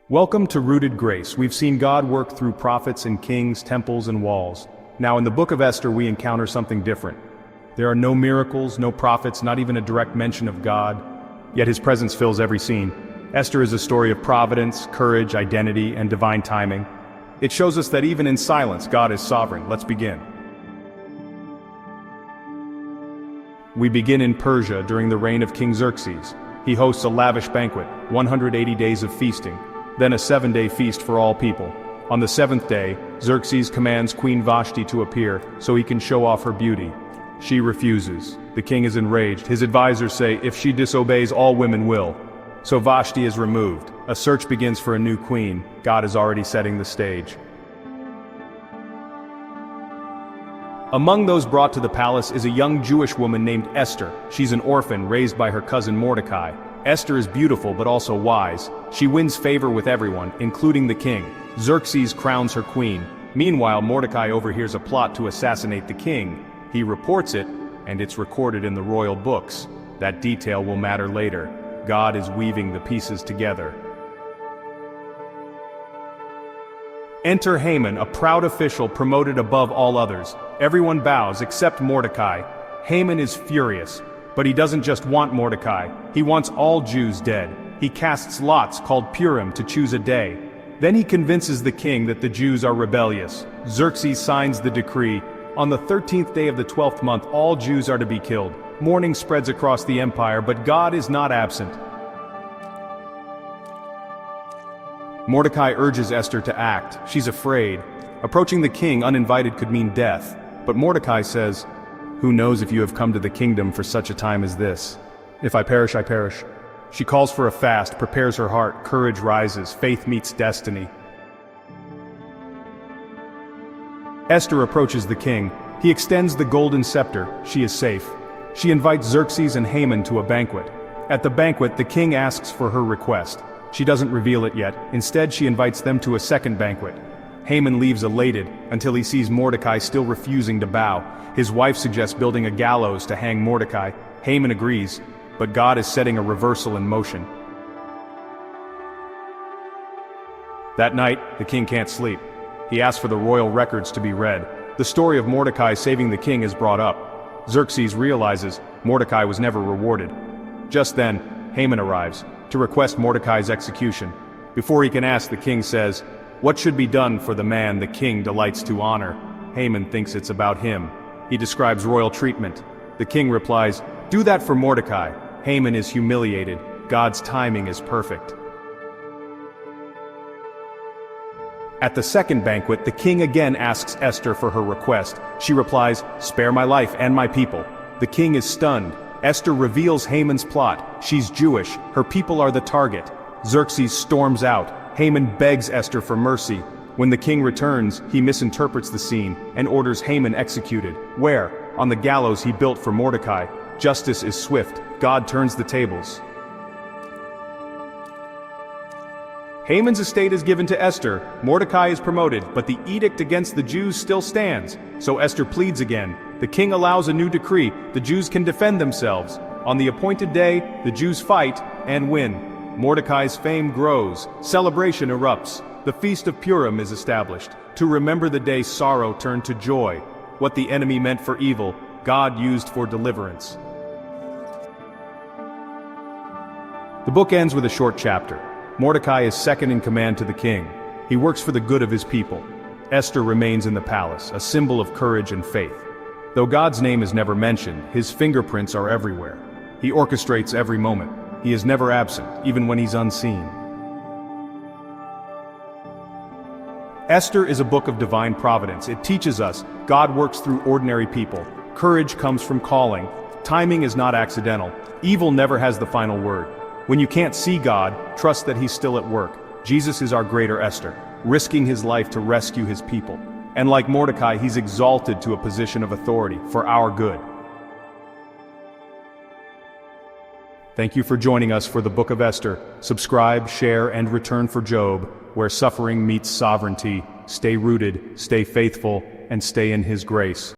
Welcome to Rooted Grace. We've seen God work through prophets and kings, temples and walls. Now in the book of Esther we encounter something different. There are no miracles, no prophets, not even a direct mention of God, yet his presence fills every scene. Esther is a story of providence, courage, identity, and divine timing. It shows us that even in silence, God is sovereign. Let's begin. We begin in Persia during the reign of King Xerxes. He hosts a lavish banquet, 180 days of feasting, then a 7-day feast for all people. On the 7th day, Xerxes commands Queen Vashti to appear so he can show off her beauty. She refuses. The king is enraged. His advisors say if she disobeys, all women will. So Vashti is removed. A search begins for a new queen. God is already setting the stage. Among those brought to the palace is a young Jewish woman named Esther. She's an orphan raised by her cousin Mordecai. Esther is beautiful but also wise. She wins favor with everyone, including the king. Xerxes crowns her queen. Meanwhile, Mordecai overhears a plot to assassinate the king. He reports it, and it's recorded in the royal books. That detail will matter later. God is weaving the pieces together. Enter Haman, a proud official promoted above all others. Everyone bows except Mordecai. Haman is furious. But he doesn't just want Mordecai, he wants all Jews dead. He casts lots called Purim to choose a day. Then he convinces the king that the Jews are rebellious. Xerxes signs the decree. On the 13th day of the 12th month, all Jews are to be killed. Mourning spreads across the empire, but God is not absent. Mordecai urges Esther to act. She's afraid. Approaching the king uninvited could mean death. But Mordecai says, "Who knows if you have come to the kingdom for such a time as this? If I perish, I perish." She calls for a fast, prepares her heart, courage rises, faith meets destiny. Esther approaches the king. He extends the golden scepter. She is safe. She invites Xerxes and Haman to a banquet. At the banquet, the king asks for her request. She doesn't reveal it yet. Instead, she invites them to a second banquet. Haman leaves elated until he sees Mordecai still refusing to bow. His wife suggests building a gallows to hang Mordecai. Haman agrees, but God is setting a reversal in motion. That night, the king can't sleep. He asks for the royal records to be read. The story of Mordecai saving the king is brought up. Xerxes realizes Mordecai was never rewarded. Just then, Haman arrives to request Mordecai's execution. Before he can ask, the king says, "What should be done for the man the king delights to honor?" Haman thinks it's about him. He describes royal treatment. The king replies, "Do that for Mordecai." Haman is humiliated. God's timing is perfect. At the second banquet, the king again asks Esther for her request. She replies, "Spare my life and my people." The king is stunned. Esther reveals Haman's plot. She's Jewish. Her people are the target. Xerxes storms out. Haman begs Esther for mercy. When the king returns, he misinterprets the scene and orders Haman executed. Where? On the gallows he built for Mordecai. Justice is swift. God turns the tables. Haman's estate is given to Esther. Mordecai is promoted, but the edict against the Jews still stands. So Esther pleads again. The king allows a new decree. The Jews can defend themselves. On the appointed day, the Jews fight and win. Mordecai's fame grows. Celebration erupts. The Feast of Purim is established. To remember the day sorrow turned to joy. What the enemy meant for evil, God used for deliverance. The book ends with a short chapter. Mordecai is second in command to the king. He works for the good of his people. Esther remains in the palace, a symbol of courage and faith. Though God's name is never mentioned, his fingerprints are everywhere. He orchestrates every moment. He is never absent, even when he's unseen. Esther is a book of divine providence. It teaches us God works through ordinary people. Courage comes from calling. Timing is not accidental. Evil never has the final word. When you can't see God, trust that he's still at work. Jesus is our greater Esther, risking his life to rescue his people. And like Mordecai, he's exalted to a position of authority for our good. Thank you for joining us for the Book of Esther. Subscribe, share, and return for Job, where suffering meets sovereignty. Stay rooted, stay faithful, and stay in his grace.